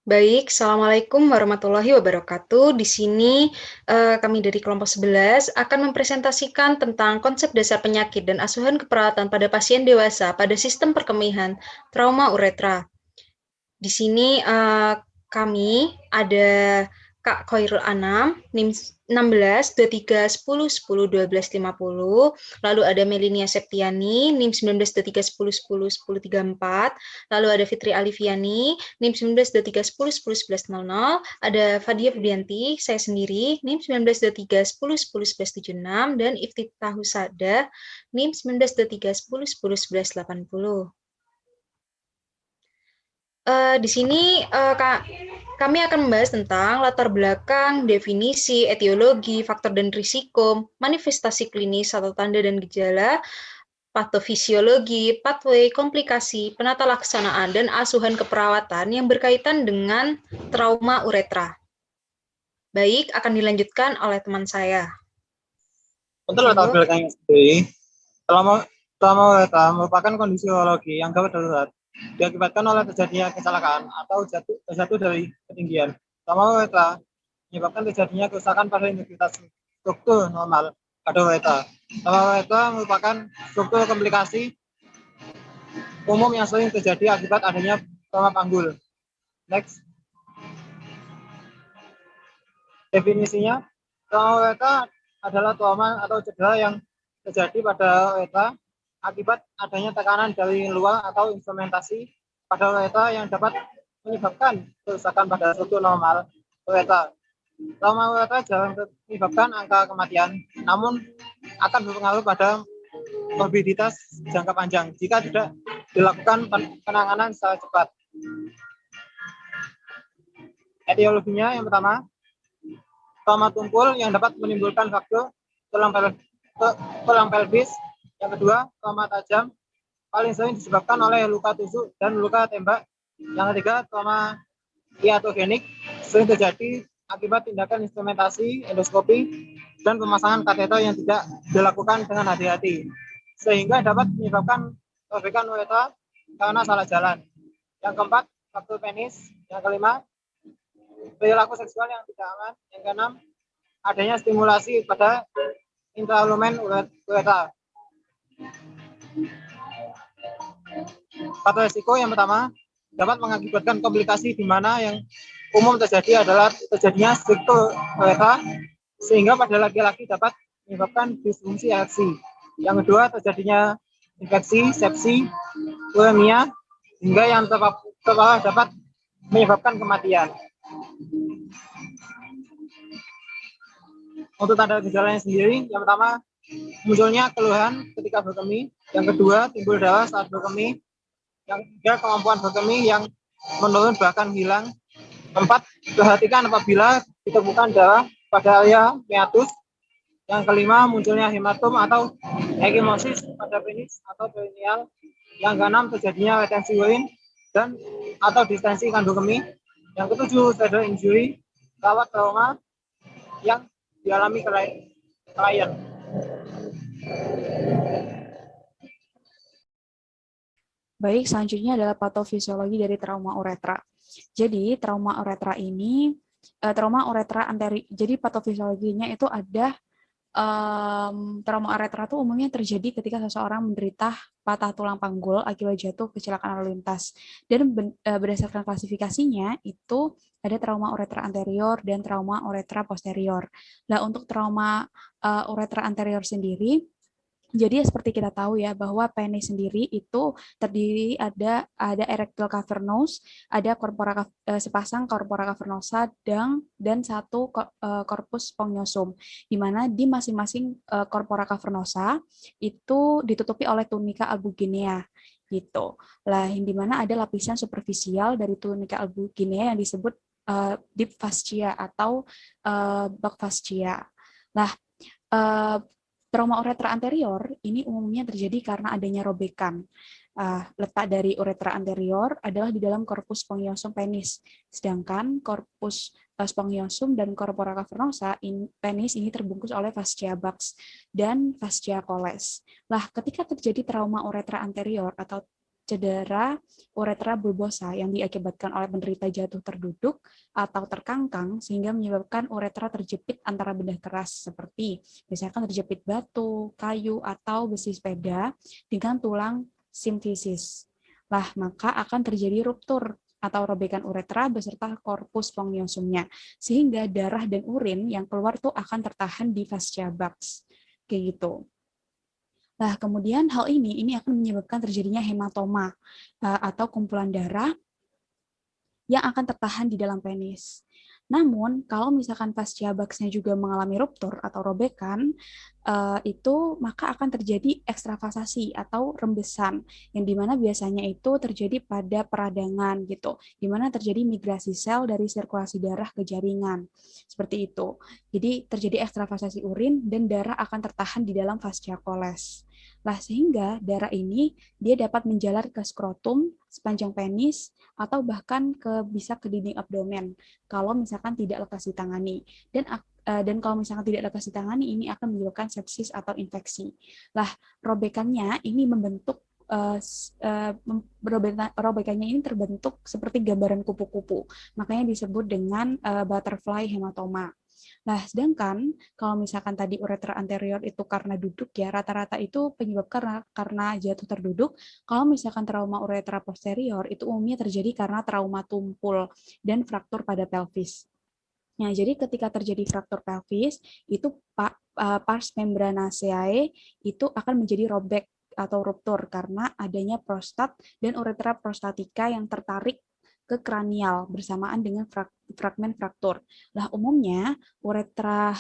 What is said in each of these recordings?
Baik, Assalamualaikum warahmatullahi wabarakatuh. Di sini kami dari kelompok 11 akan mempresentasikan tentang konsep dasar penyakit dan asuhan keperawatan pada pasien dewasa pada sistem perkemihan trauma uretra. Di sini kami ada Kak Khairul Anam, NIM 16 23 10 10 12 50. Lalu ada Melinia Septiani, NIM 19 23 10 10 10 34. Lalu ada Fitri Alifiani, NIM 19 23 10 10 11 00. Ada Fadia Budianti, saya sendiri, NIM 19 23 10 10 11 76. Dan Iftitah Husada, NIM 19 23 10 10 11 80. Di sini kami akan membahas tentang latar belakang, definisi, etiologi, faktor dan risiko, manifestasi klinis atau tanda dan gejala, patofisiologi, pathway, komplikasi, penata laksanaan, dan asuhan keperawatan yang berkaitan dengan trauma uretra. Baik, akan dilanjutkan oleh teman saya. Untuk latar belakangnya sendiri, trauma uretra merupakan kondisi urologi yang gawat darurat diakibatkan oleh terjadinya kecelakaan atau jatuh dari ketinggian. Trauma uretra menyebabkan terjadinya kerusakan pada integritas struktur normal pada uretra. Trauma uretra merupakan struktur komplikasi umum yang sering terjadi akibat adanya trauma panggul. Next. Definisinya, trauma uretra adalah trauma atau cedera yang terjadi pada uretra akibat adanya tekanan dari luar atau instrumentasi pada uretra yang dapat menyebabkan kerusakan pada struktur normal uretra. Trauma uretra jarang menyebabkan angka kematian, namun akan berpengaruh pada morbiditas jangka panjang jika tidak dilakukan penanganan secara cepat. Etiologinya yang pertama, trauma tumpul yang dapat menimbulkan faktor tulang pelvis. Yang kedua, trauma tajam paling sering disebabkan oleh luka tusuk dan luka tembak. Yang ketiga, trauma iatrogenik sering terjadi akibat tindakan instrumentasi, endoskopi, dan pemasangan kateter yang tidak dilakukan dengan hati-hati, sehingga dapat menyebabkan robekan uretra karena salah jalan. Yang keempat, faktor penis. Yang kelima, perilaku seksual yang tidak aman. Yang keenam, adanya stimulasi pada intralumen uretra. Faktor risiko yang pertama dapat mengakibatkan komplikasi di mana yang umum terjadi adalah terjadinya struktur uretra sehingga pada laki-laki dapat menyebabkan disfungsi ereksi. Yang kedua, terjadinya infeksi, sepsi, uremia, hingga yang terparah dapat menyebabkan kematian. Untuk tanda gejalanya sendiri, yang pertama, munculnya keluhan ketika berkemih. Yang kedua, timbul darah saat berkemih. Yang ketiga, kemampuan berkemih yang menurun bahkan hilang. Keempat, perhatikan apabila ditemukan darah pada area meatus. Yang kelima, munculnya hematom atau ekimosis pada penis atau perineal. Yang keenam, terjadinya retensi urin dan atau distensi kandung kemih. Yang ketujuh, severe injury, rawat trauma yang dialami klien. Baik, selanjutnya adalah patofisiologi dari trauma uretra. Jadi, trauma uretra ini, trauma uretra anterior, jadi patofisiologinya itu ada trauma uretra itu umumnya terjadi ketika seseorang menderita patah tulang panggul akibat jatuh kecelakaan lalu lintas. Dan berdasarkan klasifikasinya itu ada trauma uretra anterior dan trauma uretra posterior. Nah, untuk trauma uretra anterior sendiri, jadi seperti kita tahu ya bahwa penis sendiri itu terdiri ada erectile cavernous, ada sepasang corpora cavernosa dan satu corpus spongiosum, di mana di masing-masing corpora cavernosa itu ditutupi oleh tunica albuginea gitu. Lah, di mana ada lapisan superficial dari tunica albuginea yang disebut deep fascia atau bak fascia. Nah, trauma uretra anterior ini umumnya terjadi karena adanya robekan. Letak dari uretra anterior adalah di dalam korpus spongiosum penis, sedangkan korpus spongiosum dan corpora cavernosa penis ini terbungkus oleh fascia buccal dan fascia coles. Lah, ketika terjadi trauma uretra anterior atau cedera uretra bulbosa yang diakibatkan oleh penderita jatuh terduduk atau terkangkang sehingga menyebabkan uretra terjepit antara benda keras seperti misalkan terjepit batu, kayu, atau besi sepeda dengan tulang simfisis. Lah, maka akan terjadi ruptur atau robekan uretra beserta korpus spongiosumnya, sehingga darah dan urin yang keluar tuh akan tertahan di fascia buccal. Kayak gitu. Nah, kemudian hal ini akan menyebabkan terjadinya hematoma atau kumpulan darah yang akan tertahan di dalam penis. Namun, kalau misalkan fascia buccal-nya juga mengalami ruptur atau robekan, itu maka akan terjadi ekstravasasi atau rembesan, yang dimana biasanya itu terjadi pada peradangan gitu, dimana terjadi migrasi sel dari sirkulasi darah ke jaringan, seperti itu. Jadi terjadi ekstravasasi urin dan darah akan tertahan di dalam fascia coles. Lah, sehingga darah ini dia dapat menjalar ke skrotum, sepanjang penis, atau bahkan bisa ke dinding abdomen kalau misalkan tidak lekas ditangani. Dan kalau misalkan tidak lekas ditangani, ini akan menyebabkan sepsis atau infeksi. Lah, robekannya ini membentuk robekannya ini terbentuk seperti gambaran kupu-kupu. Makanya disebut dengan butterfly hematoma. Nah, sedangkan kalau misalkan tadi uretra anterior itu karena duduk ya, rata-rata itu penyebab karena jatuh terduduk. Kalau misalkan trauma uretra posterior itu umumnya terjadi karena trauma tumpul dan fraktur pada pelvis. Nah, jadi ketika terjadi fraktur pelvis, itu pars membranaceae itu akan menjadi robek atau ruptur karena adanya prostat dan uretra prostatika yang tertarik ke kranial bersamaan dengan fragmen fraktur. Lah umumnya uretra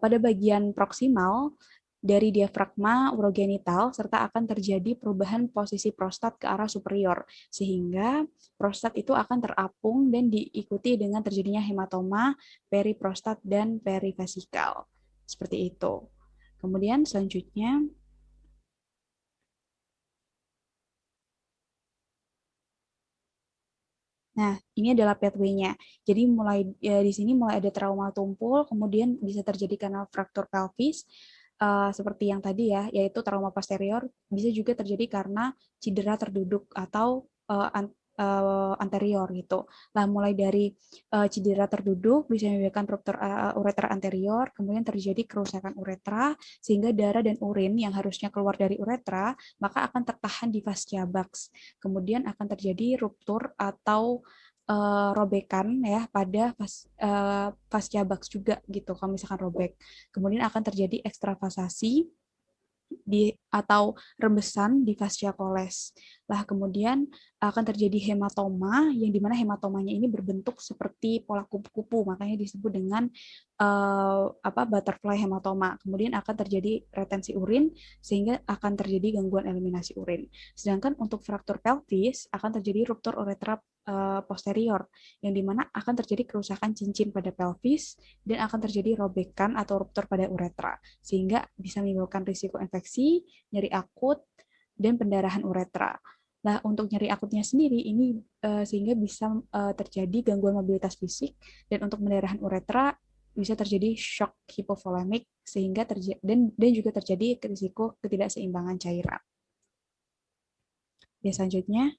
pada bagian proksimal dari diafragma urogenital serta akan terjadi perubahan posisi prostat ke arah superior sehingga prostat itu akan terapung dan diikuti dengan terjadinya hematoma periprostat dan perivesikal. Seperti itu. Kemudian selanjutnya nah, ini adalah pathway-nya. Jadi di sini mulai ada trauma tumpul, kemudian bisa terjadi karena fraktur pelvis, seperti yang tadi ya, yaitu trauma posterior, bisa juga terjadi karena cedera terduduk atau anterior gitu. Lah mulai dari cedera terduduk bisa menyebabkan ruptur uretra anterior, kemudian terjadi kerusakan uretra sehingga darah dan urin yang harusnya keluar dari uretra maka akan tertahan di fascia buccal. Kemudian akan terjadi ruptur atau robekan ya pada fascia buccal juga gitu kalau misalkan robek. Kemudian akan terjadi ekstravasasi atau rembesan di fascia coles. Lah kemudian akan terjadi hematoma yang dimana hematomanya ini berbentuk seperti pola kupu-kupu, makanya disebut dengan butterfly hematoma. Kemudian akan terjadi retensi urin sehingga akan terjadi gangguan eliminasi urin. Sedangkan untuk fraktur pelvis akan terjadi ruptur uretra posterior yang dimana akan terjadi kerusakan cincin pada pelvis dan akan terjadi robekan atau ruptur pada uretra sehingga bisa menimbulkan risiko infeksi, nyeri akut, dan pendarahan uretra. Nah, untuk nyeri akutnya sendiri ini sehingga bisa terjadi gangguan mobilitas fisik dan untuk pendarahan uretra bisa terjadi shock hipovolemik sehingga dan juga terjadi risiko ketidakseimbangan cairan. Ya, selanjutnya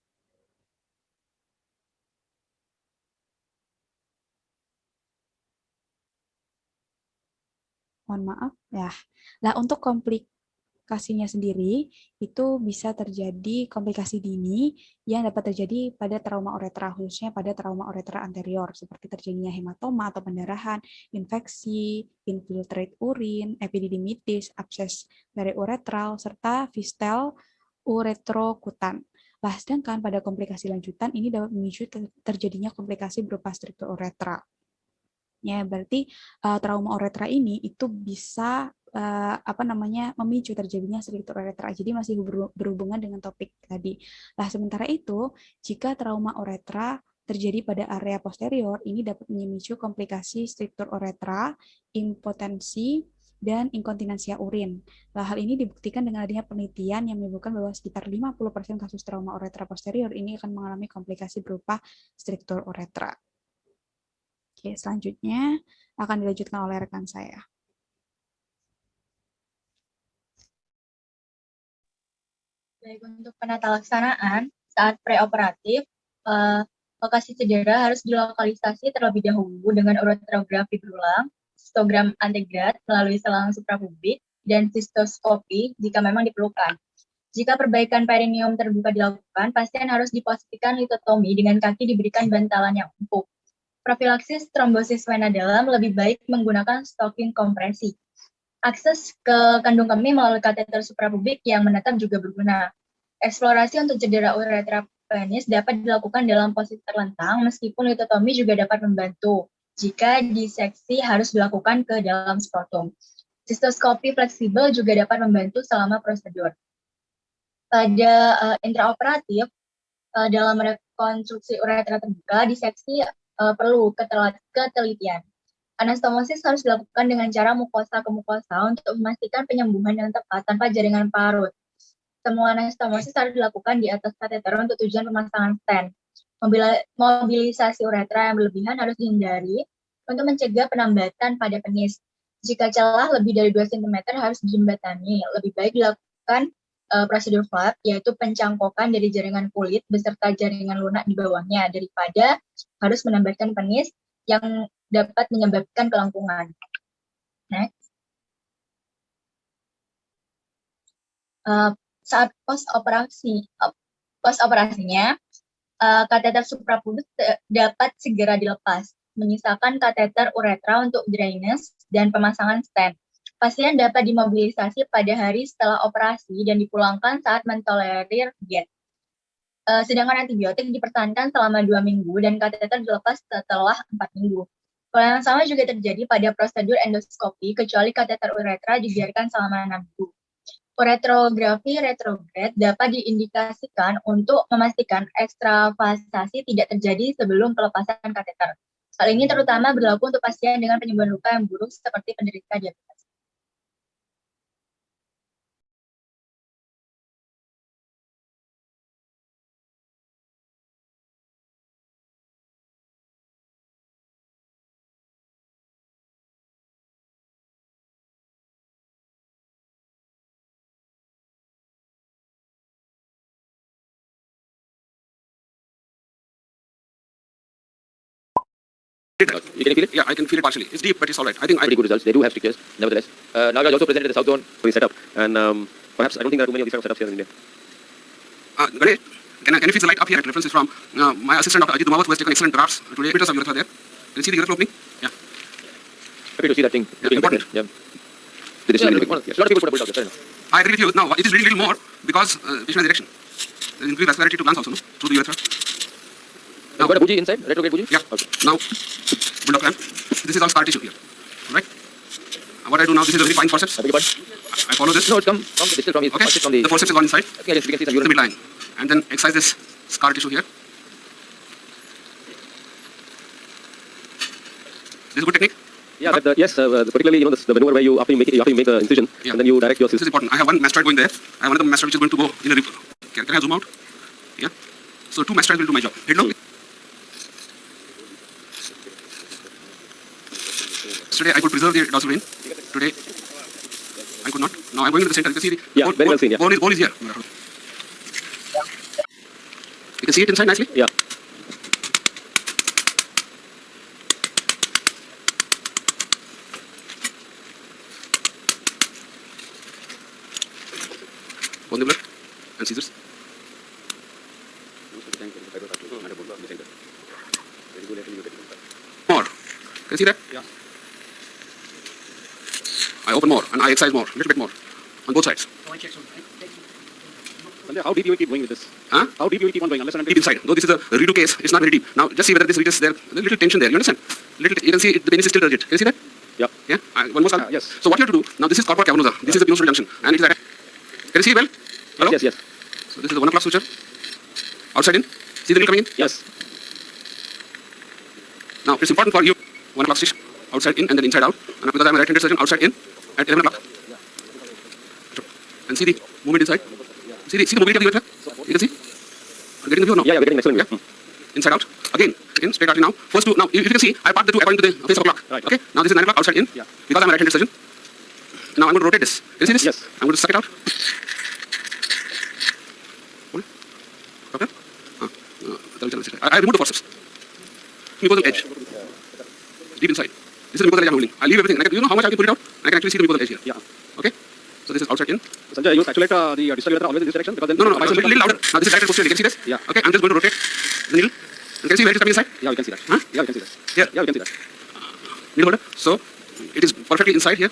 mohon maaf ya. Nah, untuk komplikasinya sendiri itu bisa terjadi komplikasi dini yang dapat terjadi pada trauma uretra khususnya pada trauma uretra anterior seperti terjadinya hematoma atau pendarahan, infeksi, infiltrate urin, epididymitis, abses periuretral serta fistel uretrokutan. Nah, sedangkan pada komplikasi lanjutan ini dapat memicu terjadinya komplikasi berupa striktur uretra. Ya, berarti trauma uretra ini itu bisa memicu terjadinya striktur uretra. Jadi masih berhubungan dengan topik tadi. Nah, sementara itu, jika trauma uretra terjadi pada area posterior, ini dapat memicu komplikasi striktur uretra, impotensi, dan inkontinensia urin. Nah, hal ini dibuktikan dengan adanya penelitian yang menyebutkan bahwa sekitar 50% kasus trauma uretra posterior ini akan mengalami komplikasi berupa striktur uretra. Oke, selanjutnya akan dilanjutkan oleh rekan saya. Baik, untuk penata laksanaan saat preoperatif, lokasi cedera harus dilokalisasi terlebih dahulu dengan uretrografi berulang, histogram antegrad melalui selang suprapubik, dan sistoskopi jika memang diperlukan. Jika perbaikan perineum terbuka dilakukan, pasien harus diposisikan litotomi dengan kaki diberikan bantalan yang empuk. Profilaksis trombosis vena dalam lebih baik menggunakan stocking kompresi. Akses ke kandung kemih melalui kateter suprapubik yang menetap juga berguna. Eksplorasi untuk cedera uretra penis dapat dilakukan dalam posisi terlentang, meskipun litotomi juga dapat membantu jika diseksi harus dilakukan ke dalam skrotum. Sistoskopi fleksibel juga dapat membantu selama prosedur. Pada intraoperatif, dalam rekonstruksi uretra terbuka, diseksi perlu ketelitian. Anastomosis harus dilakukan dengan cara mukosa ke mukosa untuk memastikan penyembuhan yang tepat tanpa jaringan parut. Semua anastomosis harus dilakukan di atas kateter untuk tujuan pemasangan stent. Mobilisasi uretra yang berlebihan harus dihindari untuk mencegah penambatan pada penis. Jika celah lebih dari 2 cm harus dijembatani. Lebih baik dilakukan prosedur flap, yaitu pencangkokan dari jaringan kulit beserta jaringan lunak di bawahnya, daripada harus menambahkan penis yang dapat menyebabkan kelangkungan. Next. Saat post-operasinya, kateter suprapubik dapat segera dilepas, menyisakan kateter uretra untuk drainase dan pemasangan stent. Pasien dapat dimobilisasi pada hari setelah operasi dan dipulangkan saat mentolerir diet. Sedangkan antibiotik dipertahankan selama 2 minggu dan kateter dilepas setelah 4 minggu. Pola yang sama juga terjadi pada prosedur endoskopi, kecuali kateter uretra dibiarkan selama 6 minggu. Uretrografi retrograd dapat diindikasikan untuk memastikan ekstravasasi tidak terjadi sebelum pelepasan kateter. Hal ini terutama berlaku untuk pasien dengan penyembuhan luka yang buruk seperti penderita diabetes. You can feel it? Yeah, I can feel it partially. It's deep, but it's all right. I think Pretty good results. They do have strictures, nevertheless. Nagaraj also presented at the South Zone for his setup, and perhaps I don't think there are too many of these kind of setups here in India. Ganesh, can you fix the light up here? Reference is from my assistant, Dr. Ajit Umawat, who has taken excellent drafts today. Meters of urethra there. Can you see the urethra opening? Yeah. Happy to see that thing. Yeah, important. Yeah. This is really big. A lot of people put a bullet out there. Fair enough. I agree with you. Now, it is really little more because patient has erection. There is increased vascularity to glands also, no? Through the urethra. You've got a buji inside, retrograde buji? Yeah. Okay. Now, build up. This is all scar tissue here. Right? What I do now, this is a very fine forceps. I beg your pardon? I follow this. No, it's come from the distal from his, Okay. from the... The forceps is on inside. Okay, yes, we can see some The urine. midline. And then excise this scar tissue here. This is a good technique. Yeah, but yes, particularly, you know, the maneuver where you, after you make the incision, Yeah. and then you direct your... This is important. I have one mastoid going there. I have another mastoid which is going to go in a rib. Can I zoom out? Yeah. So 2 mastoids will do my job. Head look. Yesterday I could preserve the dorsal vein. Today I could not. Now I'm going to the center. You can see the Yeah, very well seen, yeah. bone is here. You can see it inside nicely. Yeah. Bone the blood and scissors. More. Can you see that? Yeah. I open more and I excise more, a little bit more on both sides. Sanjay, how deep you will keep going with this? Huh? How deep you will keep on going? Unless and until... Deep inside. Though this is a redo case, it's not very deep. Now just see whether this reaches there. A little tension there. You understand? You can see the penis is still rigid. Can you see that? Yeah. Yeah. One more slide. Yes. So what you have to do now? This is corpora cavernosa. This is the peninsula junction, and it is. Can you see well? Hello? Yes, yes. So this is the 1 o'clock suture. Outside in. See the needle coming in. Yes. Now it's important for you. 1 o'clock stitch. Outside in and then inside out. And because I am a right-handed surgeon, outside in at 11 o'clock. And see the movement inside. See the mobility of the urethra. You can see. Are you getting the view now? Yeah, we're getting excellent view. Inside out. Again, in straight artery now. First two. Now if you can see, I part the two according to the face of the clock. Right. Okay. Now this is 9 o'clock outside in. Yeah. Because I'm a right-handed surgeon. Now I'm going to rotate this. Can you see this? Yes. I'm going to suck it out. I remove the forceps. Mucosal edge. Deep inside. This is the mucosal edge I'm holding. I leave everything. And you know how much I can pull it out? I can actually see the mucosal edge here. Yeah. Okay? So this is outside in. Sanjay, you actuate the distal urethra always in this direction because then No. I should a little louder. Now this is directed posteriorly. Can you see this? Yeah. Okay, I'm just going to rotate the needle. And can you see where it is coming inside? Yeah, we can see that. Huh? Yeah, we can see that. Here. Yeah, we can see that. Needle holder. So it is perfectly inside here.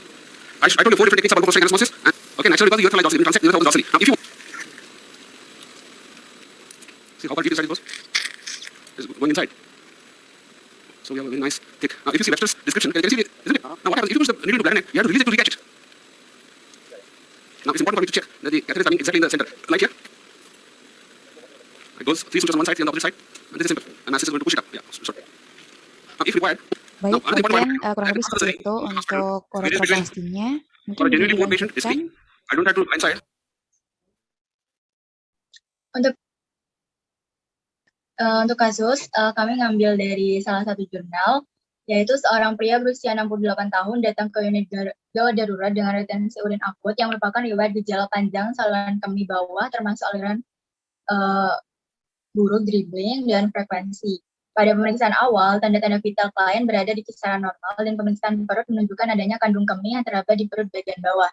I told you 4 different techniques about prostate osmosis. And, okay, naturally because the urethra lies dorsally. In transept, the urethra goes dorsally. Now if you see how far deep inside it goes? It's going inside. So we have a very nice thick. Now if you see Webster's description, can you see it? Isn't it? Now what happens? If you push the needle to bladder neck, you have to release it to recatch it. Now it's important for me to check that the catheter is coming exactly in the center. Like here. It goes 3 sutures on one side, 3 on the opposite side. And this is simple. And my sister is going to push it up. Yeah, sorry. Now if required, Baik, another important mungkin one. kurang lebih seperti itu untuk uretroplastinya. Mungkin For a bisa genuinely poor patient, it's dilanjutkan. I don't have to blindside. Untuk kasus, kami ngambil dari salah satu jurnal, yaitu seorang pria berusia 68 tahun datang ke unit gawat darurat dengan retensi urin akut yang merupakan riwayat gejala panjang saluran kemih bawah termasuk aliran buruk, dribbling, dan frekuensi. Pada pemeriksaan awal, tanda-tanda vital klien berada di kisaran normal dan pemeriksaan perut menunjukkan adanya kandung kemih yang terdapat di perut bagian bawah.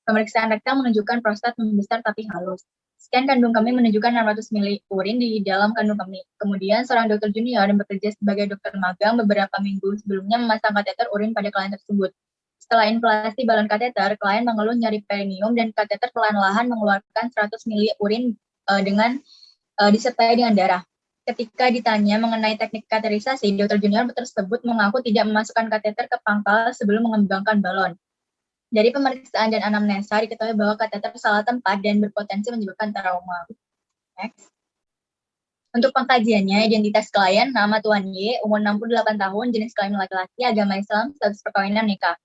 Pemeriksaan rektal menunjukkan prostat membesar tapi halus. Scan kandung kemih menunjukkan 600 ml urin di dalam kandung kemih. Kemudian seorang dokter junior yang bekerja sebagai dokter magang beberapa minggu sebelumnya memasang kateter urin pada klien tersebut. Setelah inflasi balon kateter, klien mengeluh nyeri perineum dan kateter perlahan-lahan mengeluarkan 100 ml urin disertai dengan darah. Ketika ditanya mengenai teknik kateterisasi, dokter junior tersebut mengaku tidak memasukkan kateter ke pangkal sebelum mengembangkan balon. Dari pemeriksaan dan anamnesa diketahui bahwa kateter salah tempat dan berpotensi menyebabkan trauma. Next. Untuk pengkajiannya, identitas klien, nama Tuan Y, umur 68 tahun, jenis kelamin laki-laki, agama Islam, status perkawinan nikah.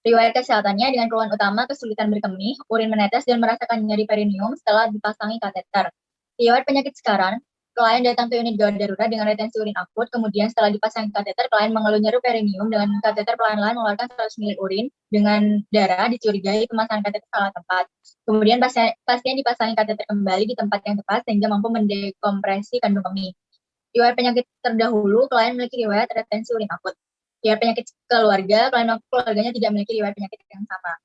Riwayat kesehatannya dengan keluhan utama kesulitan berkemih, urin menetes, dan merasakan nyeri perineum setelah dipasangi kateter. Riwayat penyakit sekarang, klien datang ke unit gawat darurat dengan retensi urin akut, kemudian setelah dipasang kateter, klien mengeluh nyeri perineum dengan kateter perlahan-lahan mengeluarkan 100 ml urin dengan darah dicurigai pemasangan kateter salah tempat. Kemudian pasien dipasangi kateter kembali di tempat yang tepat sehingga mampu mendekompresi kandung kemih. Riwayat penyakit terdahulu, klien memiliki riwayat retensi urin akut. Riwayat penyakit keluarga, klien keluarganya tidak memiliki riwayat penyakit yang sama.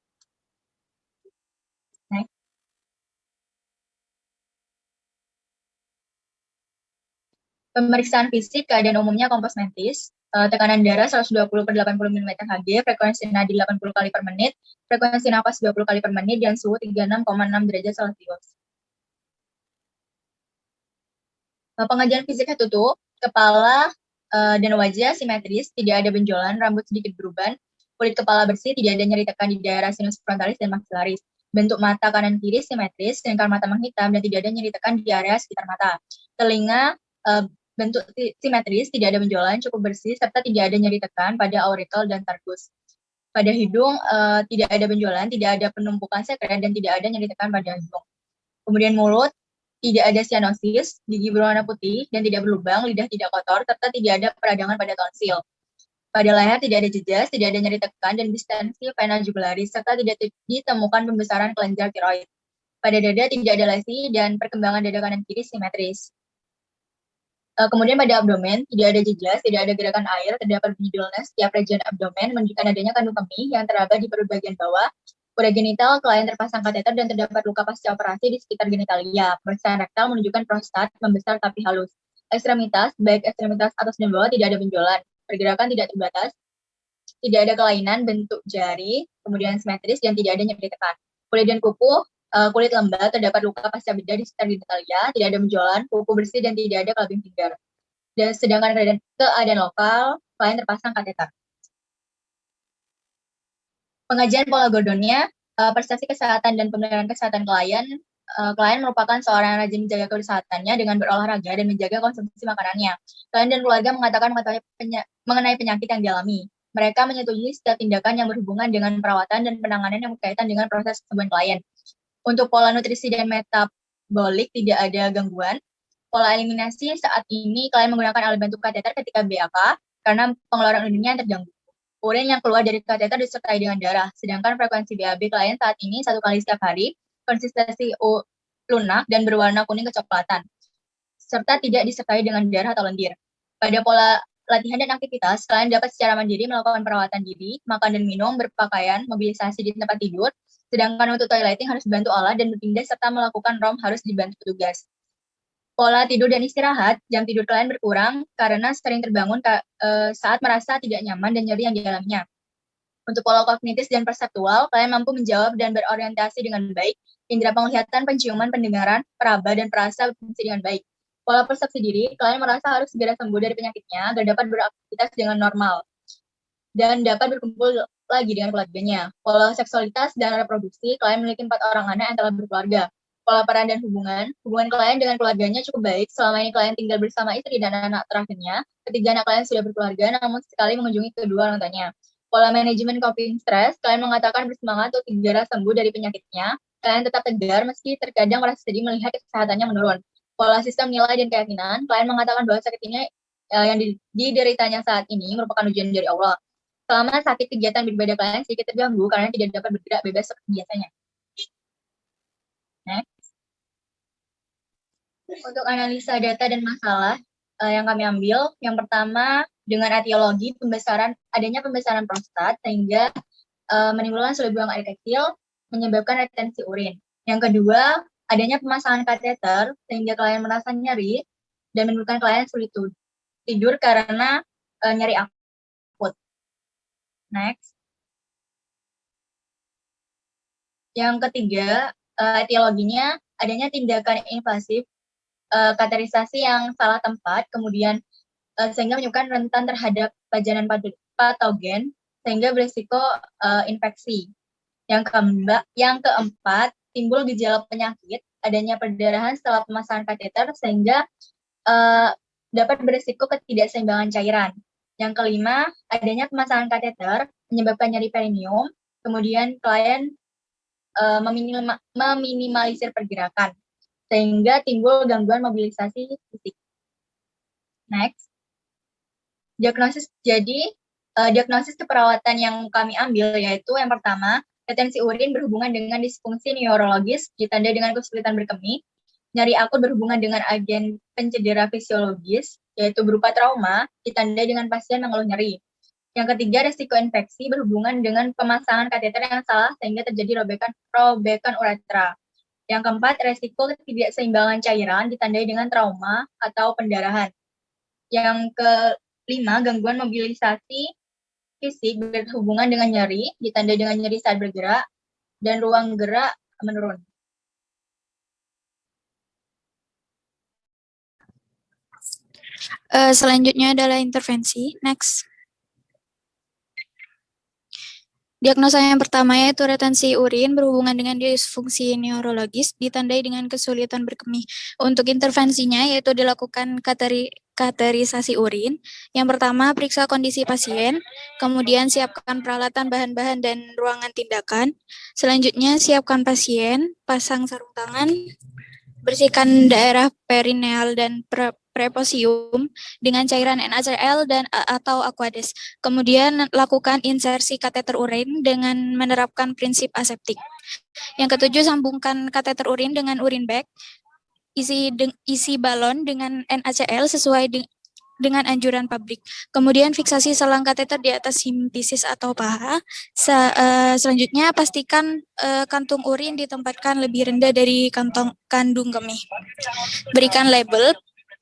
Pemeriksaan fisik, keadaan umumnya kompos mentis, tekanan darah 120/80 mm Hg, frekuensi nadi 80 kali per menit, frekuensi napas 20 kali per menit, dan suhu 36,6 derajat Celcius. Pengajian fisiknya tutup, kepala dan wajah simetris, tidak ada benjolan, rambut sedikit beruban, kulit kepala bersih, tidak ada nyeri tekan di daerah sinus frontalis dan maxillaris. Bentuk mata kanan kiri simetris, lingkar mata menghitam, dan tidak ada nyeri tekan di area sekitar mata. Telinga bentuk simetris, tidak ada benjolan, cukup bersih, serta tidak ada nyeri tekan pada auricle dan targus. Pada hidung, tidak ada benjolan, tidak ada penumpukan sekret, dan tidak ada nyeri tekan pada hidung. Kemudian mulut, tidak ada sianosis, gigi berwarna putih, dan tidak berlubang, lidah tidak kotor, serta tidak ada peradangan pada tonsil. Pada leher tidak ada jejas, tidak ada nyeri tekan, dan distensi vena jugularis, serta tidak ditemukan pembesaran kelenjar tiroid. Pada dada tidak ada lesi, dan perkembangan dada kanan kiri simetris. Kemudian pada abdomen, tidak ada jejas, tidak ada gerakan air, terdapat bunyi dullness setiap region abdomen, menunjukkan adanya kandung kemih yang teraba di perut bagian bawah. Pada genital, klien terpasang kateter dan terdapat luka pasca operasi di sekitar genitalia. Pemeriksaan rektal menunjukkan prostat membesar tapi halus. Ekstremitas, baik ekstremitas atas dan bawah, tidak ada benjolan. Pergerakan tidak terbatas, tidak ada kelainan bentuk jari, kemudian simetris, dan tidak ada nyeri tekan. Kulit dan kuku, kulit lembab, terdapat luka pasca bedah di sekitar genitalia, tidak ada benjolan, kuku bersih, dan tidak ada clubbing finger. Dan sedangkan keadaan lokal, klien terpasang kateter. Pengajian pola Gordonnya, persepsi kesehatan dan pemeliharaan kesehatan klien. Klien merupakan seorang yang rajin menjaga kesehatannya dengan berolahraga dan menjaga konsumsi makanannya. Klien dan keluarga mengatakan mengenai penyakit yang dialami. Mereka menyetujui setiap tindakan yang berhubungan dengan perawatan dan penanganan yang berkaitan dengan proses kesembuhan klien. Untuk pola nutrisi dan metabolik tidak ada gangguan. Pola eliminasi saat ini klien menggunakan alat bantu kateter ketika BAK karena pengeluaran urinnya yang terganggu. Urin yang keluar dari kateter disertai dengan darah, sedangkan frekuensi BAB klien saat ini 1 kali setiap hari, konsistensi lunak dan berwarna kuning kecoklatan. serta tidak disertai dengan darah atau lendir. Pada pola latihan dan aktivitas, kalian dapat secara mandiri melakukan perawatan diri, makan dan minum, berpakaian, mobilisasi di tempat tidur, sedangkan untuk toileting harus dibantu alat dan berpindah serta melakukan rom harus dibantu petugas. Pola tidur dan istirahat, jam tidur kalian berkurang karena sering terbangun saat merasa tidak nyaman dan nyeri yang dialaminya. Untuk pola kognitif dan perseptual, kalian mampu menjawab dan berorientasi dengan baik, indera penglihatan, penciuman, pendengaran, peraba, dan perasa berfungsi dengan baik. Pola persepsi diri, kalian merasa harus segera sembuh dari penyakitnya agar dapat beraktivitas dengan normal dan dapat berkumpul lagi dengan keluarganya. Pola seksualitas dan reproduksi, kalian memiliki 4 orang anak yang telah berkeluarga. Pola peran dan hubungan kalian dengan keluarganya cukup baik selama ini kalian tinggal bersama istri dan anak terakhirnya. Ketiga anak kalian sudah berkeluarga, namun sekali mengunjungi kedua orang tuanya. Pola manajemen coping stress, kalian mengatakan bersemangat untuk segera sembuh dari penyakitnya. Kalian tetap tegar meski terkadang merasa sedih melihat kesehatannya menurun. Pola sistem nilai dan keyakinan, kalian mengatakan bahwa sakit ini yang dideritanya saat ini merupakan ujian dari Allah. Selama sakit kegiatan beribadah kalian sedikit terganggu karena tidak dapat bergerak bebas seperti biasanya. Next. Untuk analisa data dan masalah yang kami ambil, yang pertama dengan etiologi adanya pembesaran prostat sehingga menimbulkan sel buang air kecil menyebabkan retensi urin. Yang kedua, adanya pemasangan kateter sehingga klien merasa nyeri dan menimbulkan klien sulit tidur karena nyeri akut. Next. Yang ketiga, etiologinya adanya tindakan invasif kateterisasi yang salah tempat, kemudian sehingga menyebabkan rentan terhadap pajanan patogen sehingga berisiko infeksi. Yang keempat, timbul gejala penyakit, adanya perdarahan setelah pemasangan kateter sehingga dapat berisiko ketidakseimbangan cairan. Yang kelima, adanya pemasangan kateter menyebabkan nyeri perineum, kemudian klien meminimalisir pergerakan sehingga timbul gangguan mobilisasi fisik. Next. Diagnosis keperawatan yang kami ambil yaitu yang pertama, retensi urin berhubungan dengan disfungsi neurologis ditandai dengan kesulitan berkemih, nyeri akut berhubungan dengan agen pencedera fisiologis yaitu berupa trauma ditandai dengan pasien mengeluh nyeri. Yang ketiga, resiko infeksi berhubungan dengan pemasangan kateter yang salah sehingga terjadi robekan uretra. Yang keempat, resiko ketidakseimbangan cairan ditandai dengan trauma atau pendarahan. Yang kelima, gangguan mobilisasi fisik berhubungan dengan nyeri, ditandai dengan nyeri saat bergerak, dan ruang gerak menurun. Selanjutnya adalah intervensi. Next. Diagnosa yang pertama yaitu retensi urin berhubungan dengan disfungsi neurologis ditandai dengan kesulitan berkemih. Untuk intervensinya yaitu dilakukan kateterisasi urin. Yang pertama, periksa kondisi pasien, kemudian siapkan peralatan bahan-bahan dan ruangan tindakan. Selanjutnya, siapkan pasien, pasang sarung tangan, bersihkan daerah perineal dan preposium dengan cairan NaCl dan atau Aquades. Kemudian lakukan insersi kateter urin dengan menerapkan prinsip aseptik. Yang ketujuh, sambungkan kateter urin dengan urin bag. Isi balon dengan NaCl sesuai dengan anjuran pabrik. Kemudian fiksasi selang kateter di atas simpisis atau paha. Selanjutnya pastikan kantung urin ditempatkan lebih rendah dari kandung kemih. Berikan label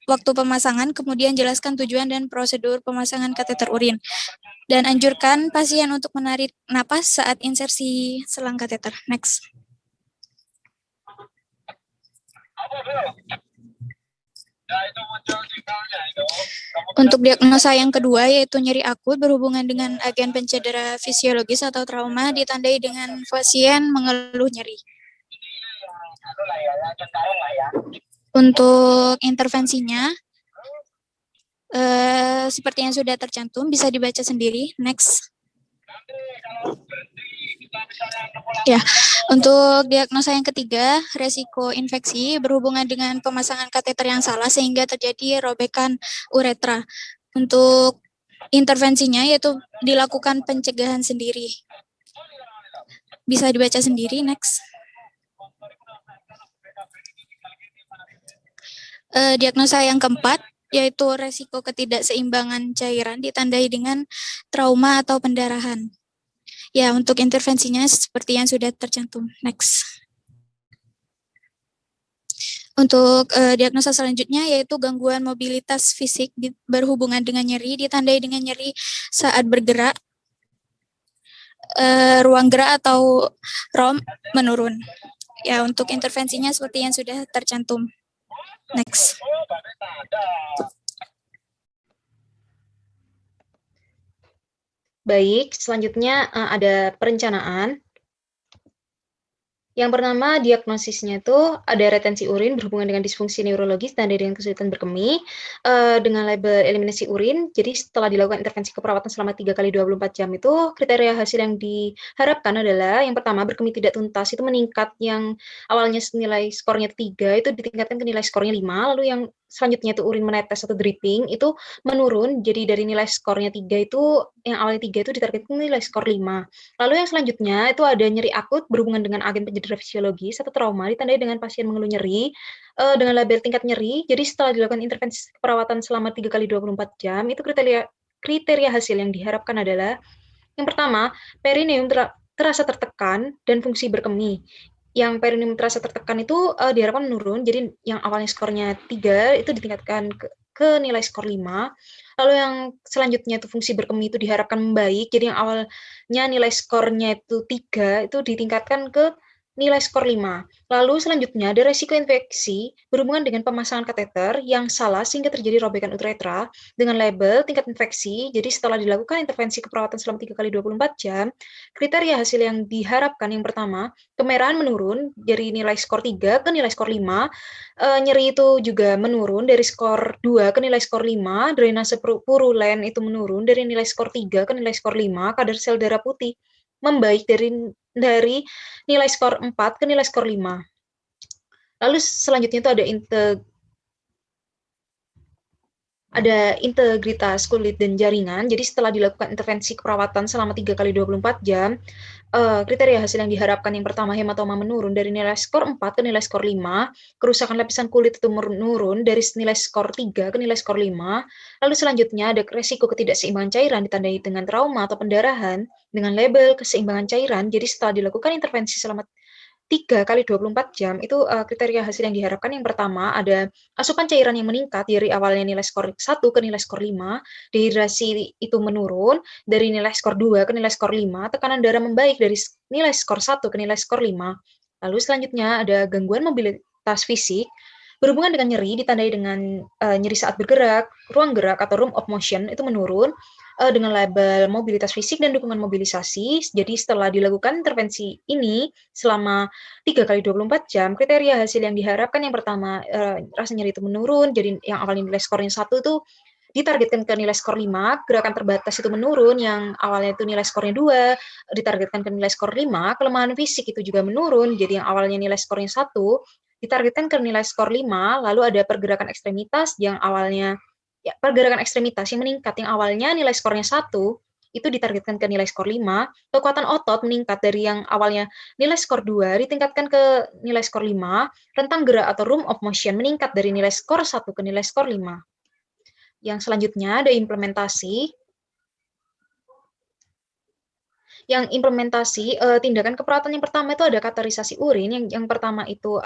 waktu pemasangan, kemudian jelaskan tujuan dan prosedur pemasangan kateter urin. Dan anjurkan pasien untuk menarik napas saat insersi selang kateter. Next. Untuk diagnosa yang kedua yaitu nyeri akut berhubungan dengan agen pencedera fisiologis atau trauma ditandai dengan pasien mengeluh nyeri. Untuk intervensinya seperti yang sudah tercantum bisa dibaca sendiri. Next. Ya, untuk diagnosa yang ketiga, resiko infeksi berhubungan dengan pemasangan kateter yang salah sehingga terjadi robekan uretra. Untuk intervensinya yaitu dilakukan pencegahan sendiri. Bisa dibaca sendiri. Next. Diagnosa yang keempat, yaitu resiko ketidakseimbangan cairan ditandai dengan trauma atau pendarahan. Ya, untuk intervensinya seperti yang sudah tercantum. Next. Untuk diagnosa selanjutnya yaitu gangguan mobilitas fisik berhubungan dengan nyeri, ditandai dengan nyeri saat bergerak, ruang gerak atau ROM menurun. Ya, untuk intervensinya seperti yang sudah tercantum. Next. Baik, selanjutnya ada perencanaan. Yang pertama, diagnosisnya itu ada retensi urin berhubungan dengan disfungsi neurologis dan dengan kesulitan berkemih dengan label eliminasi urin. Jadi setelah dilakukan intervensi keperawatan selama 3 kali 24 jam itu, kriteria hasil yang diharapkan adalah yang pertama, berkemih tidak tuntas itu meningkat, yang awalnya nilai skornya 3 itu ditingkatkan ke nilai skornya 5, lalu yang selanjutnya itu urin menetes atau dripping itu menurun, jadi dari nilai skornya 3 itu, yang awalnya 3 itu ditargetkan nilai skor 5. Lalu yang selanjutnya itu ada nyeri akut berhubungan dengan agen penyedera fisiologis atau trauma, ditandai dengan pasien mengeluh nyeri dengan label tingkat nyeri. Jadi setelah dilakukan intervensi perawatan selama 3 kali 24 jam, itu kriteria hasil yang diharapkan adalah yang pertama, perineum terasa tertekan dan fungsi berkemih. Yang perineum terasa tertekan itu diharapkan menurun, jadi yang awalnya skornya 3 itu ditingkatkan ke nilai skor 5. Lalu yang selanjutnya itu fungsi berkemih itu diharapkan membaik, jadi yang awalnya nilai skornya itu 3 itu ditingkatkan ke nilai skor 5. Lalu selanjutnya ada resiko infeksi berhubungan dengan pemasangan kateter yang salah sehingga terjadi robekan uretra dengan label tingkat infeksi. Jadi setelah dilakukan intervensi keperawatan selama 3 kali 24 jam, kriteria hasil yang diharapkan yang pertama, kemerahan menurun dari nilai skor 3 ke nilai skor 5, nyeri itu juga menurun dari skor 2 ke nilai skor 5, drainase purulen itu menurun dari nilai skor 3 ke nilai skor 5, kadar sel darah putih membaik dari nilai skor 4 ke nilai skor 5. Lalu selanjutnya itu ada integritas kulit dan jaringan. Jadi setelah dilakukan intervensi keperawatan selama 3 kali 24 jam, kriteria hasil yang diharapkan yang pertama, hematoma menurun dari nilai skor 4 ke nilai skor 5, kerusakan lapisan kulit itu menurun dari nilai skor 3 ke nilai skor 5, lalu selanjutnya ada resiko ketidakseimbangan cairan ditandai dengan trauma atau pendarahan dengan label keseimbangan cairan. Jadi setelah dilakukan intervensi selama 3 kali 24 jam, itu kriteria hasil yang diharapkan yang pertama ada asupan cairan yang meningkat dari awalnya nilai skor 1 ke nilai skor 5, dehidrasi itu menurun dari nilai skor 2 ke nilai skor 5, tekanan darah membaik dari nilai skor 1 ke nilai skor 5. Lalu selanjutnya ada gangguan mobilitas fisik berhubungan dengan nyeri ditandai dengan nyeri saat bergerak, ruang gerak atau room of motion itu menurun dengan label mobilitas fisik dan dukungan mobilisasi. Jadi setelah dilakukan intervensi ini selama 3 kali 24 jam, kriteria hasil yang diharapkan yang pertama, rasa nyeri itu menurun, jadi yang awalnya nilai skornya 1 itu ditargetkan ke nilai skor 5, gerakan terbatas itu menurun, yang awalnya itu nilai skornya 2, ditargetkan ke nilai skor 5, kelemahan fisik itu juga menurun, jadi yang awalnya nilai skornya 1, ditargetkan ke nilai skor 5, lalu ada pergerakan ekstremitas yang awalnya pergerakan ekstremitas yang meningkat, yang awalnya nilai skornya 1, itu ditargetkan ke nilai skor 5, kekuatan otot meningkat dari yang awalnya nilai skor 2, ditingkatkan ke nilai skor 5, rentang gerak atau room of motion meningkat dari nilai skor 1 ke nilai skor 5. Yang selanjutnya ada implementasi. Yang implementasi tindakan keperawatan yang pertama itu ada kateterisasi urin. Yang pertama itu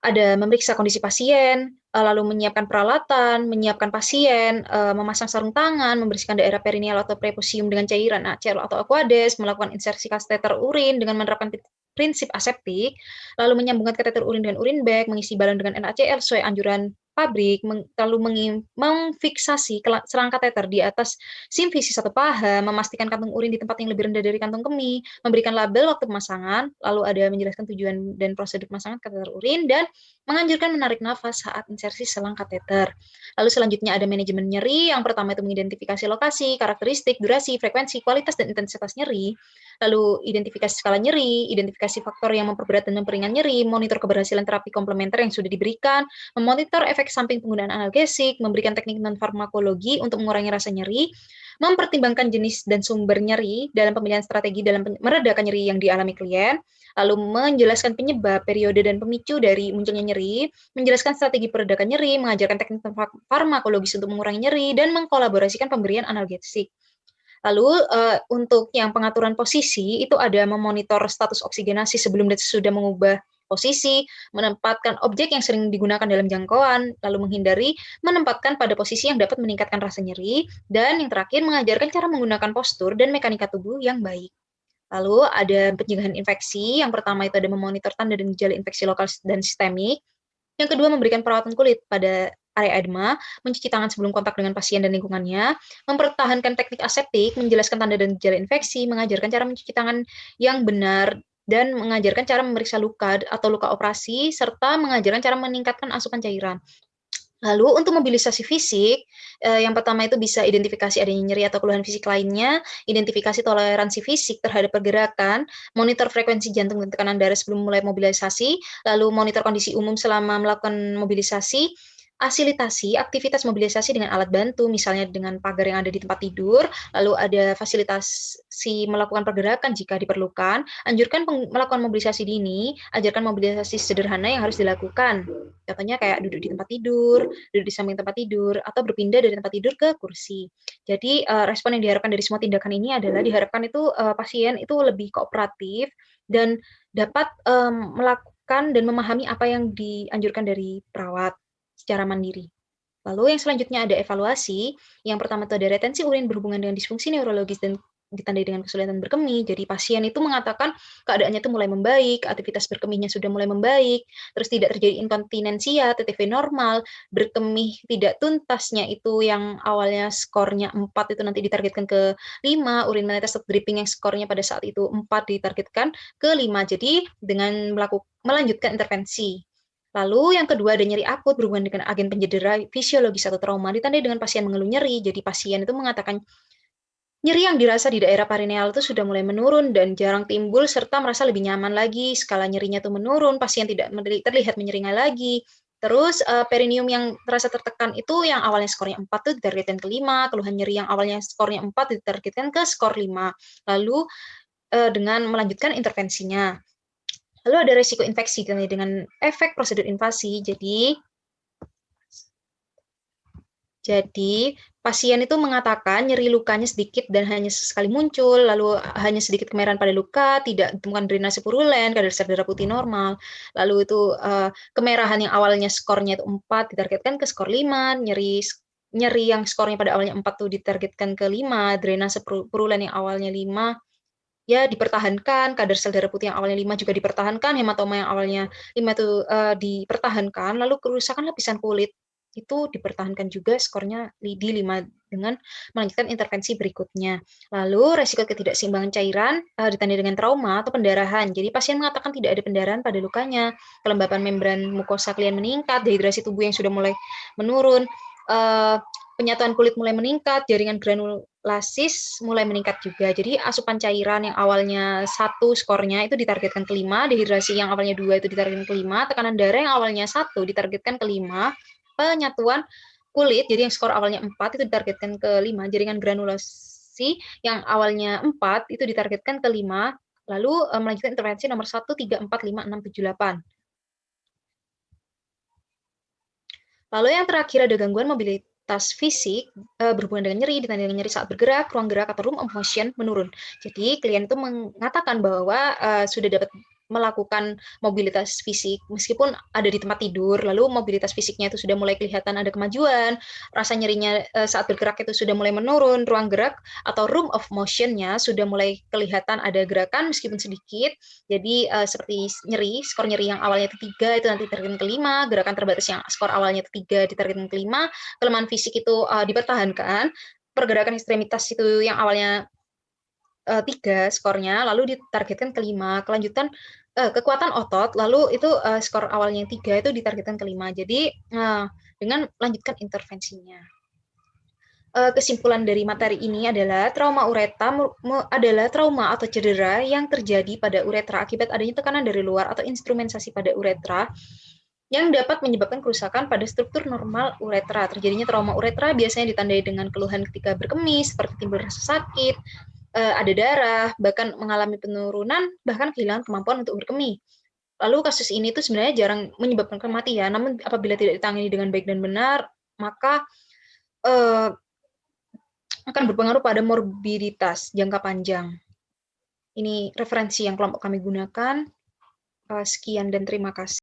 ada memeriksa kondisi pasien, lalu menyiapkan peralatan, menyiapkan pasien, memasang sarung tangan, membersihkan daerah perineal atau prepusium dengan cairan HCl atau Aquades, melakukan insersi kateter urin dengan menerapkan prinsip aseptik, lalu menyambungkan kateter urin dengan urin bag, mengisi balon dengan NaCl sesuai anjuran pabrik, lalu memfiksasi selang kateter di atas simfisis atau paha, memastikan kantung urin di tempat yang lebih rendah dari kantung kemih, memberikan label waktu pemasangan, lalu ada menjelaskan tujuan dan prosedur pemasangan kateter urin, dan menganjurkan menarik nafas saat insersi selang kateter. Lalu selanjutnya ada manajemen nyeri, yang pertama itu mengidentifikasi lokasi, karakteristik, durasi, frekuensi, kualitas, dan intensitas nyeri. lalu identifikasi skala nyeri, identifikasi faktor yang memperberat dan memperingan nyeri, monitor keberhasilan terapi komplementer yang sudah diberikan, memonitor efek samping penggunaan analgesik, memberikan teknik non-farmakologi untuk mengurangi rasa nyeri, mempertimbangkan jenis dan sumber nyeri dalam pemilihan strategi dalam meredakan nyeri yang dialami klien, lalu menjelaskan penyebab, periode, dan pemicu dari munculnya nyeri, menjelaskan strategi peredakan nyeri, mengajarkan teknik farmakologis untuk mengurangi nyeri, dan mengkolaborasikan pemberian analgesik. Lalu untuk yang pengaturan posisi itu ada memonitor status oksigenasi sebelum dan sesudah mengubah posisi, menempatkan objek yang sering digunakan dalam jangkauan, lalu menghindari menempatkan pada posisi yang dapat meningkatkan rasa nyeri, dan yang terakhir mengajarkan cara menggunakan postur dan mekanika tubuh yang baik. Lalu ada pencegahan infeksi, yang pertama itu ada memonitor tanda dan gejala infeksi lokal dan sistemik, yang kedua memberikan perawatan kulit pada area edema, mencuci tangan sebelum kontak dengan pasien dan lingkungannya, mempertahankan teknik aseptik, menjelaskan tanda dan gejala infeksi, mengajarkan cara mencuci tangan yang benar, dan mengajarkan cara memeriksa luka atau luka operasi, serta mengajarkan cara meningkatkan asupan cairan. Lalu untuk mobilisasi fisik, yang pertama itu bisa identifikasi adanya nyeri atau keluhan fisik lainnya, identifikasi toleransi fisik terhadap pergerakan, monitor frekuensi jantung dan tekanan darah sebelum mulai mobilisasi, lalu monitor kondisi umum selama melakukan mobilisasi, fasilitasi aktivitas mobilisasi dengan alat bantu, misalnya dengan pagar yang ada di tempat tidur, lalu ada fasilitasi melakukan pergerakan jika diperlukan, anjurkan melakukan mobilisasi dini, ajarkan mobilisasi sederhana yang harus dilakukan. Contohnya kayak duduk di tempat tidur, duduk di samping tempat tidur, atau berpindah dari tempat tidur ke kursi. Jadi respon yang diharapkan dari semua tindakan ini adalah diharapkan itu pasien itu lebih kooperatif dan dapat melakukan dan memahami apa yang dianjurkan dari perawat secara mandiri. Lalu yang selanjutnya ada evaluasi. Yang pertama itu ada retensi urin berhubungan dengan disfungsi neurologis dan ditandai dengan kesulitan berkemih. Jadi pasien itu mengatakan keadaannya itu mulai membaik, aktivitas berkemihnya sudah mulai membaik, terus tidak terjadi inkontinensia, TTV normal, berkemih tidak tuntasnya itu yang awalnya skornya 4 itu nanti ditargetkan ke 5, urin menetes dripping yang skornya pada saat itu 4 ditargetkan ke 5. Jadi dengan melanjutkan intervensi. Lalu yang kedua ada nyeri akut berhubungan dengan agen pencedera fisiologis atau trauma, ditandai dengan pasien mengeluh nyeri. Jadi pasien itu mengatakan nyeri yang dirasa di daerah perineal itu sudah mulai menurun dan jarang timbul serta merasa lebih nyaman lagi. Skala nyerinya itu menurun, pasien tidak terlihat menyeringai lagi. Terus perineum yang terasa tertekan itu yang awalnya skornya 4 itu ditargetkan ke 5, keluhan nyeri yang awalnya skornya 4 ditargetkan ke skor 5. Lalu dengan melanjutkan intervensinya. Lalu ada risiko infeksi dengan efek prosedur invasi. Jadi pasien itu mengatakan nyeri lukanya sedikit dan hanya sesekali muncul, lalu hanya sedikit kemerahan pada luka, tidak ditemukan drainase purulen, kadar sel darah putih normal. Lalu itu kemerahan yang awalnya skornya itu 4 ditargetkan ke skor 5, nyeri yang skornya pada awalnya 4 itu ditargetkan ke 5, drainase purulen yang awalnya 5 ya dipertahankan, kadar sel darah putih yang awalnya 5 juga dipertahankan, hematoma yang awalnya 5 itu dipertahankan, lalu kerusakan lapisan kulit itu dipertahankan juga skornya di 5 dengan melanjutkan intervensi berikutnya. Lalu resiko ketidakseimbangan cairan ditandai dengan trauma atau pendarahan. Jadi pasien mengatakan tidak ada pendarahan pada lukanya, kelembapan membran mukosa klien meningkat, dehidrasi tubuh yang sudah mulai menurun, penyatuan kulit mulai meningkat, jaringan granulasis mulai meningkat juga. Jadi asupan cairan yang awalnya 1 skornya itu ditargetkan ke 5, dehidrasi yang awalnya 2 itu ditargetkan ke 5, tekanan darah yang awalnya 1 ditargetkan ke 5, penyatuan kulit, jadi yang skor awalnya 4 itu ditargetkan ke 5, jaringan granulasi yang awalnya 4 itu ditargetkan ke 5, lalu melanjutkan intervensi nomor 1, 3, 4, 5, 6, 7, 8. Lalu yang terakhir ada gangguan mobilitas fisik berhubungan dengan nyeri, ditandai dengan nyeri saat bergerak, ruang gerak atau room of motion menurun. Jadi klien itu mengatakan bahwa sudah dapat melakukan mobilitas fisik meskipun ada di tempat tidur, lalu mobilitas fisiknya itu sudah mulai kelihatan ada kemajuan, rasa nyerinya saat bergerak itu sudah mulai menurun, ruang gerak atau room of motion-nya sudah mulai kelihatan ada gerakan meskipun sedikit. Jadi seperti nyeri, skor nyeri yang awalnya itu 3 itu nanti ditargetkan ke 5, gerakan terbatas yang skor awalnya itu 3 ditargetkan ke 5, kelemahan fisik itu dipertahankan, pergerakan ekstremitas itu yang awalnya 3 skornya, lalu ditargetkan ke 5, kelanjutan kekuatan otot, lalu itu skor awalnya 3 itu ditargetkan ke 5. Jadi dengan melanjutkan intervensinya. kesimpulan dari materi ini adalah trauma uretra adalah trauma atau cedera yang terjadi pada uretra akibat adanya tekanan dari luar atau instrumentasi pada uretra yang dapat menyebabkan kerusakan pada struktur normal uretra. Terjadinya trauma uretra biasanya ditandai dengan keluhan ketika berkemih, seperti timbul rasa sakit, ada darah, bahkan mengalami penurunan, bahkan kehilangan kemampuan untuk berkemih. Lalu kasus ini tuh sebenarnya jarang menyebabkan kematian, namun apabila tidak ditangani dengan baik dan benar, maka akan berpengaruh pada morbiditas jangka panjang. Ini referensi yang kelompok kami gunakan. Sekian dan terima kasih.